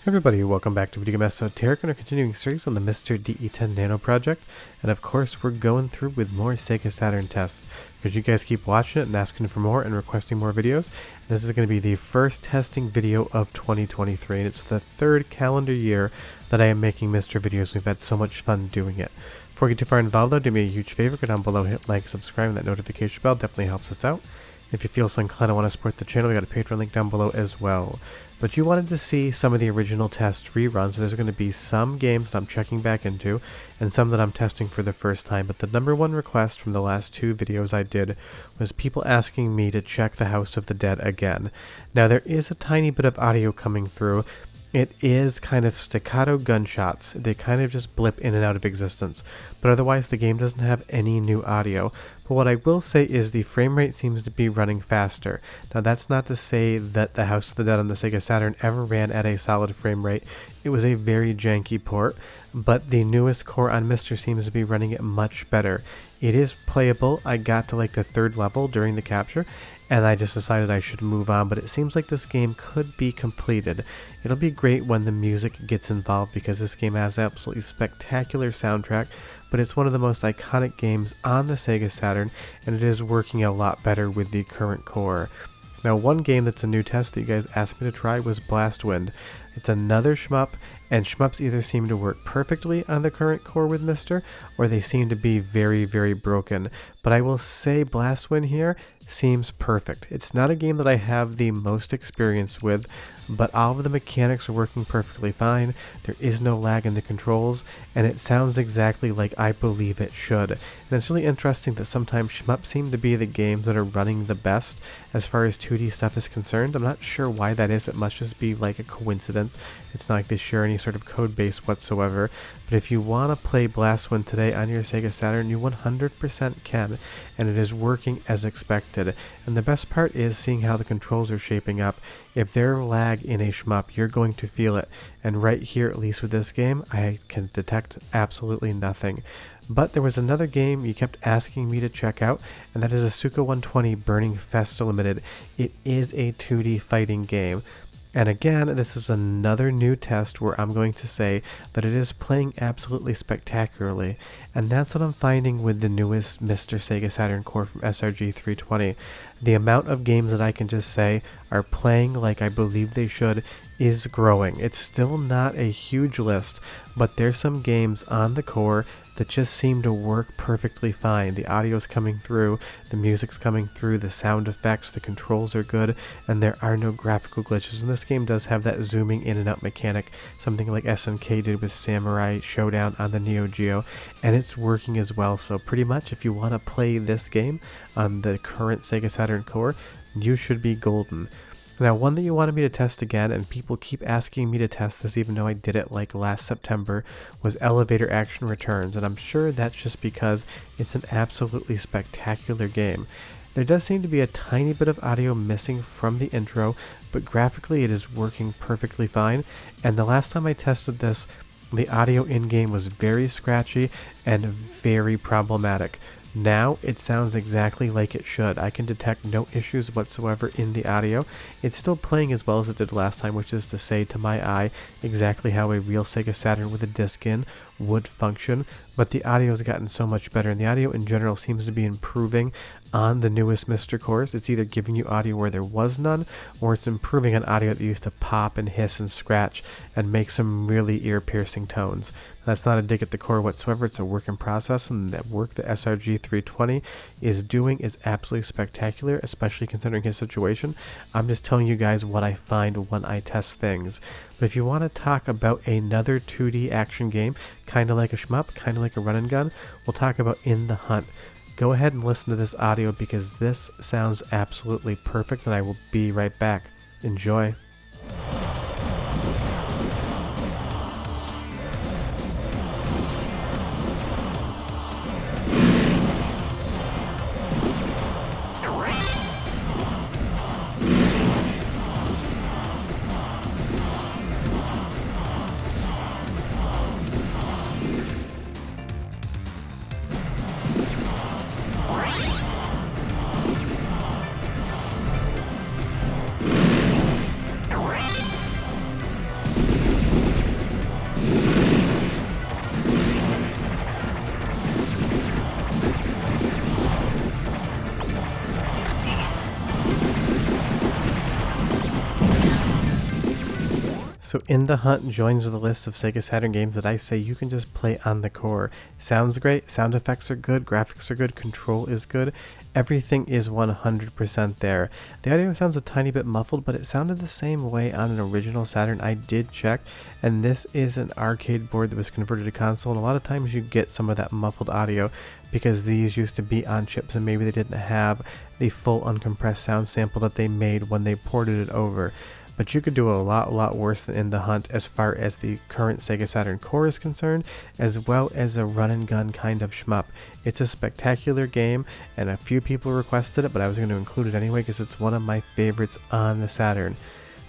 Hey everybody, welcome back to Video Game Esoteric and our continuing series on the MiSter DE10 Nano project. And of course, we're going through with more Sega Saturn tests because you guys keep watching it and asking for more and requesting more videos. This is going to be the first testing video of 2023, and it's the third calendar year that I am making MiSter videos. We've had so much fun doing it. Before we get too far involved though, do me a huge favor, go down below, hit like, subscribe, and that notification bell definitely helps us out. If you feel so inclined and want to support the channel, we got a Patreon link down below as well. But you wanted to see some of the original test reruns, so there's going to be some games that I'm checking back into, and some that I'm testing for the first time. But the number one request from the last two videos I did was people asking me to check the House of the Dead again. Now there is a tiny bit of audio coming through. It is kind of staccato gunshots. They kind of just blip in and out of existence. But otherwise the game doesn't have any new audio. But what I will say is the frame rate seems to be running faster. Now that's not to say that the House of the Dead on the Sega Saturn ever ran at a solid frame rate. It was a very janky port, but the newest core on MiSter seems to be running it much better. It is playable. I got to like the third level during the capture, and I just decided I should move on, but it seems like this game could be completed. It'll be great when the music gets involved because this game has absolutely spectacular soundtrack, but it's one of the most iconic games on the Sega Saturn, and it is working a lot better with the current core. Now one game that's a new test that you guys asked me to try was Blastwind. It's another shmup, and shmups either seem to work perfectly on the current core with MiSter, or they seem to be very, very broken. But I will say Blastwind here seems perfect. It's not a game that I have the most experience with, but all of the mechanics are working perfectly fine. There is no lag in the controls, and it sounds exactly like I believe it should. And it's really interesting that sometimes shmups seem to be the games that are running the best as far as 2D stuff is concerned. I'm not sure why that is. It must just be like a coincidence. It's not like they share any sort of code base whatsoever. But if you want to play Blastwind today on your Sega Saturn, you 100% can, and it is working as expected. And the best part is seeing how the controls are shaping up. If there lag in a shmup, you're going to feel it. And right here, at least with this game, I can detect absolutely nothing. But there was another game you kept asking me to check out, and that is Asuka 120 Burning Festa Limited. It is a 2D fighting game. And again, this is another new test where I'm going to say that it is playing absolutely spectacularly. And that's what I'm finding with the newest MiSter Sega Saturn core from Srg320. The amount of games that I can just say are playing like I believe they should is growing. It's still not a huge list, but there's some games on the core that just seem to work perfectly fine. The audio's coming through, the music's coming through, the sound effects, the controls are good, and there are no graphical glitches. And this game does have that zooming in and out mechanic, something like SNK did with Samurai Showdown on the Neo Geo, and it's working as well. So pretty much if you want to play this game on the current Sega Saturn core, you should be golden. Now, one that you wanted me to test again, and people keep asking me to test this even though I did it like last September, was Elevator Action Returns, and I'm sure that's just because it's an absolutely spectacular game. There does seem to be a tiny bit of audio missing from the intro, but graphically it is working perfectly fine, and the last time I tested this, the audio in-game was very scratchy and very problematic. Now it sounds exactly like it should. I can detect no issues whatsoever in the audio. It's still playing as well as it did last time, which is to say, to my eye, exactly how a real Sega Saturn with a disc in would function, but the audio has gotten so much better, and the audio in general seems to be improving on the newest MiSter cores. It's either giving you audio where there was none, or it's improving on audio that used to pop and hiss and scratch and make some really ear-piercing tones. That's not a dig at the core whatsoever. It's a work in process, and that work that Srg320 is doing is absolutely spectacular, especially considering his situation. I'm just telling you guys what I find when I test things. But if you want to talk about another 2D action game, kind of like a shmup, kind of like a run and gun, we'll talk about In the Hunt. Go ahead and listen to this audio because this sounds absolutely perfect, and I will be right back. Enjoy. So In the Hunt joins the list of Sega Saturn games that I say you can just play on the core. Sounds great, sound effects are good, graphics are good, control is good, everything is 100% there. The audio sounds a tiny bit muffled, but it sounded the same way on an original Saturn. I did check, and this is an arcade board that was converted to console, and a lot of times you get some of that muffled audio because these used to be on chips and maybe they didn't have the full uncompressed sound sample that they made when they ported it over. But you could do a lot worse than In the Hunt as far as the current Sega Saturn core is concerned, as well as a run and gun kind of shmup. It's a spectacular game, and a few people requested it, but I was going to include it anyway because it's one of my favorites on the Saturn.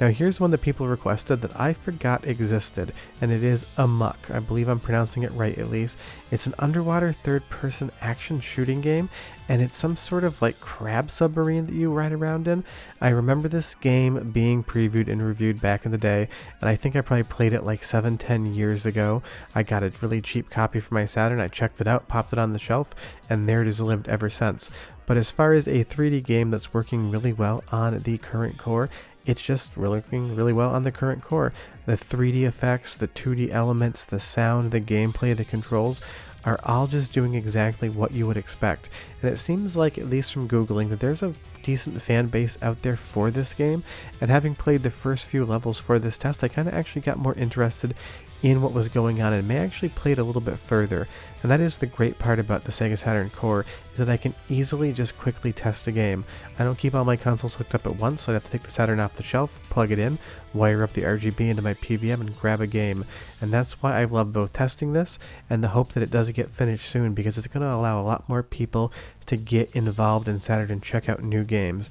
Now here's one that people requested that I forgot existed, and it is Amok. I believe I'm pronouncing it right at least. It's an underwater third-person action shooting game, and it's some sort of like crab submarine that you ride around in. I remember this game being previewed and reviewed back in the day, and I think I probably played it like 7-10 years ago. I got a really cheap copy for my Saturn, I checked it out, popped it on the shelf, and there it has lived ever since. But as far as a 3D game that's working really well on the current core, it's just working really well on the current core. The 3D effects, the 2D elements, the sound, the gameplay, the controls are all just doing exactly what you would expect. And it seems like, at least from Googling, that there's a decent fan base out there for this game, and having played the first few levels for this test, I kind of actually got more interested in what was going on and may actually play it a little bit further. And that is the great part about the Sega Saturn core, is that I can easily just quickly test a game. I don't keep all my consoles hooked up at once, so I'd have to take the Saturn off the shelf, plug it in, wire up the RGB into my PVM, and grab a game. And that's why I've loved both testing this and the hope that it does get finished soon, because it's going to allow a lot more people to get involved in Saturn and check out new games.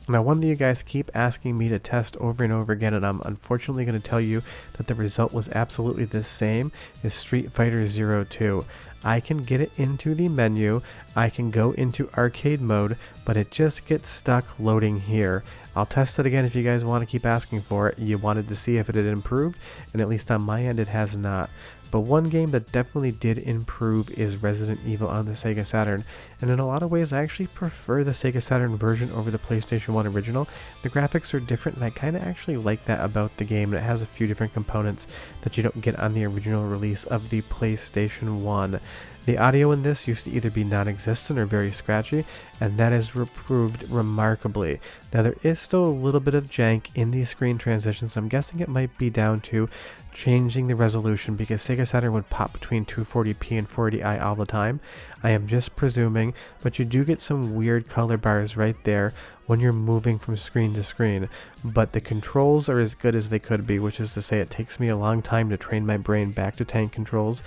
Now, one that you guys keep asking me to test over and over again, and I'm unfortunately going to tell you that the result was absolutely the same, is Street Fighter 02. I can get it into the menu, I can go into arcade mode, but it just gets stuck loading here. I'll test it again if you guys want to keep asking for it. You wanted to see if it had improved, and at least on my end it has not. But one game that definitely did improve is Resident Evil on the Sega Saturn, and in a lot of ways I actually prefer the Sega Saturn version over the PlayStation 1 original. The graphics are different, and I kind of actually like that about the game, and it has a few different components that you don't get on the original release of the PlayStation 1. The audio in this used to either be non-existent or very scratchy, and that is improved remarkably. Now there is still a little bit of jank in these screen transitions, and I'm guessing it might be down to changing the resolution, because Sega Saturn would pop between 240p and 480i all the time. I am just presuming, but you do get some weird color bars right there when you're moving from screen to screen. But the controls are as good as they could be, which is to say it takes me a long time to train my brain back to tank controls.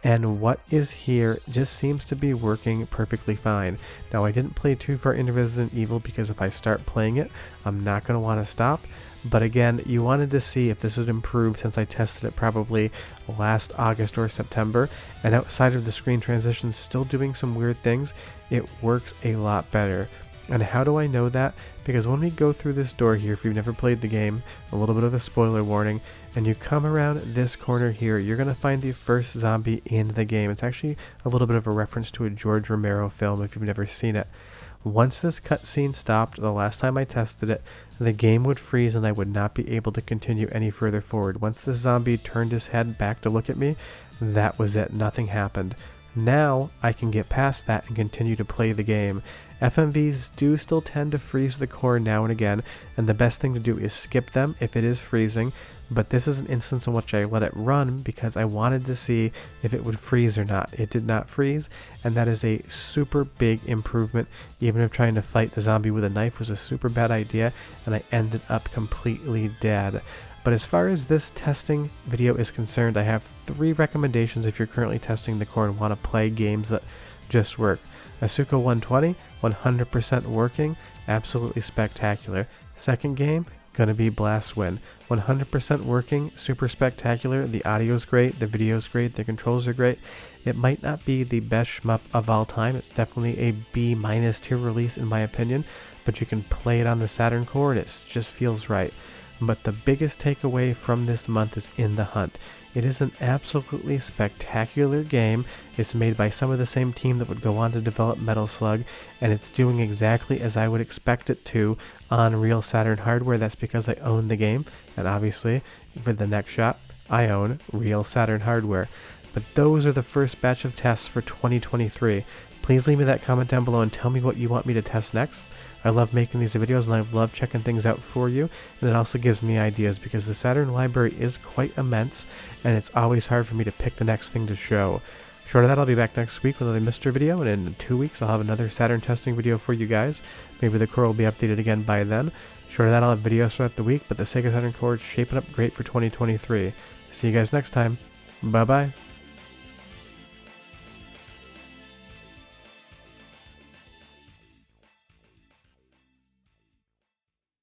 And what is here just seems to be working perfectly fine. Now, I didn't play too far into Resident Evil because if I start playing it, I'm not going to want to stop. But again, you wanted to see if this had improved since I tested it probably last August or September. And outside of the screen transitions still doing some weird things, it works a lot better. And how do I know that? Because when we go through this door here, if you've never played the game, a little bit of a spoiler warning, and you come around this corner here, you're going to find the first zombie in the game. It's actually a little bit of a reference to a George Romero film if you've never seen it. Once this cutscene stopped, the last time I tested it, the game would freeze and I would not be able to continue any further forward. Once the zombie turned his head back to look at me, that was it. Nothing happened. Now I can get past that and continue to play the game. FMVs do still tend to freeze the core now and again, and the best thing to do is skip them if it is freezing, but this is an instance in which I let it run because I wanted to see if it would freeze or not. It did not freeze, and that is a super big improvement, even if trying to fight the zombie with a knife was a super bad idea, and I ended up completely dead. But as far as this testing video is concerned, I have 3 recommendations if you're currently testing the core and want to play games that just work. Asuka 120, 100% working, absolutely spectacular. Second game, gonna be Blast Win. 100% working, super spectacular, the audio's great, the video's great, the controls are great. It might not be the best shmup of all time, it's definitely a B- tier release in my opinion, but you can play it on the Saturn core and it just feels right. But the biggest takeaway from this month is In the Hunt. It is an absolutely spectacular game. It's made by some of the same team that would go on to develop Metal Slug, and it's doing exactly as I would expect it to on real Saturn hardware. That's because I own the game, and obviously, for the next shot, I own real Saturn hardware. But those are the first batch of tests for 2023. Please leave me that comment down below and tell me what you want me to test next. I love making these videos and I love checking things out for you, and it also gives me ideas because the Saturn library is quite immense and it's always hard for me to pick the next thing to show. Short of that, I'll be back next week with another MiSter video, and in 2 weeks I'll have another Saturn testing video for you guys. Maybe the core will be updated again by then. Short of that, I'll have videos throughout the week, but the Sega Saturn core is shaping up great for 2023. See you guys next time. Bye bye.